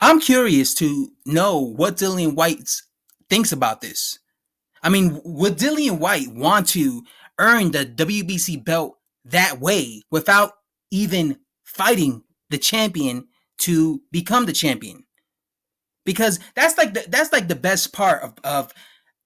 I'm curious to know what Dillian Whyte thinks about this. I mean, would Dillian Whyte want to earn the WBC belt that way without even fighting the champion to become the champion? Because that's like the best part of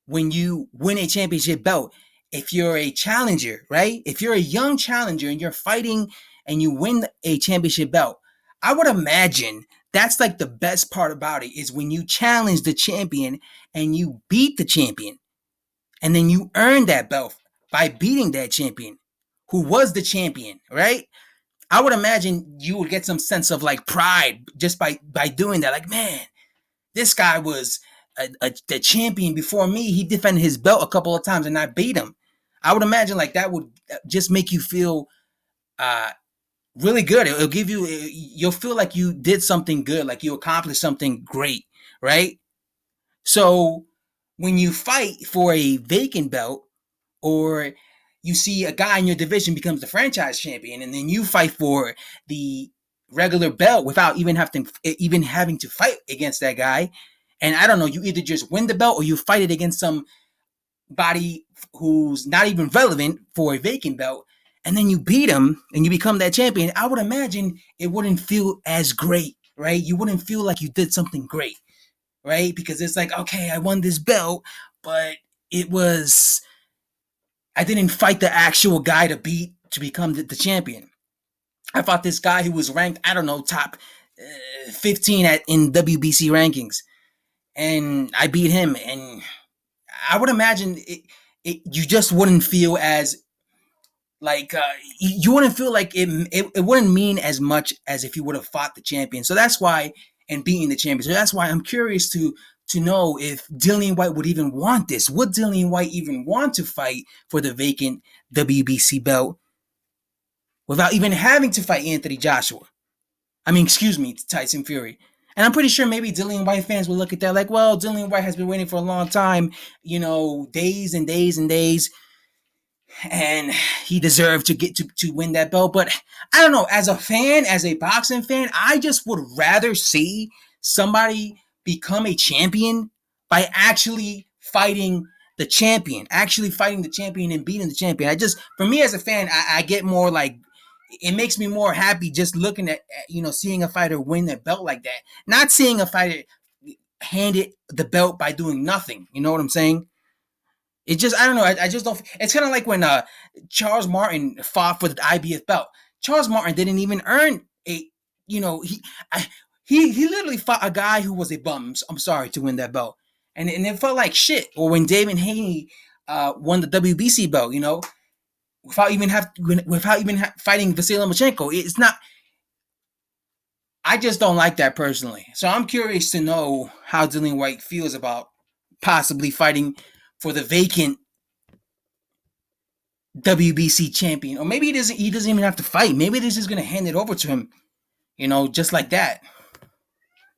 when you win a championship belt. If you're a challenger, right? If you're a young challenger and you're fighting and you win a championship belt, I would imagine that's like the best part about it is when you challenge the champion and you beat the champion and then you earn that belt by beating that champion who was the champion, right? I would imagine you would get some sense of like pride just by doing that. Like, man, this guy was the champion before me. He defended his belt a couple of times and I beat him. I would imagine like that would just make you feel uh, really good. It'll give you, you'll feel like you did something good, like you accomplished something great, right? So when you fight for a vacant belt, or you see a guy in your division becomes the franchise champion, and then you fight for the regular belt without even having to fight against that guy. And I don't know, you either just win the belt or you fight it against somebody who's not even relevant for a vacant belt, and then you beat him and you become that champion. I would imagine it wouldn't feel as great, right? You wouldn't feel like you did something great, right? Because it's like, okay, I won this belt, but it was I didn't fight the actual guy to become the champion. I fought this guy who was ranked, I don't know, top 15 in WBC rankings, and I beat him. And I would imagine you just wouldn't feel as like you wouldn't feel like it wouldn't mean as much as if you would have fought the champion. So that's why, and beating the champion. So that's why I'm curious to know if Dillian Whyte would even want this. Would Dillian Whyte even want to fight for the vacant WBC belt without even having to fight Anthony Joshua? I mean, excuse me, Tyson Fury. And I'm pretty sure maybe Dillian Whyte fans will look at that like, well, Dillian Whyte has been waiting for a long time, days and days and days, and he deserved to get to win that belt. But I don't know, as a fan, as a boxing fan, I just would rather see somebody become a champion by actually fighting the champion and beating the champion. For me as a fan, I get more like, it makes me more happy just looking at seeing a fighter win that belt like that, not seeing a fighter hand it the belt by doing nothing. You know what I'm saying? It just, I don't know. I just don't. It's kind of like when Charles Martin fought for the IBF belt. Charles Martin didn't even earn a, you know, he literally fought a guy who was a bum. I'm sorry, to win that belt, and it felt like shit. Or when David Haney won the WBC belt, without even fighting Vasily Lomachenko. It's not. I just don't like that personally. So I'm curious to know how Dillian Whyte feels about possibly fighting for the vacant WBC champion. Or maybe he doesn't even have to fight. Maybe this is gonna hand it over to him, just like that.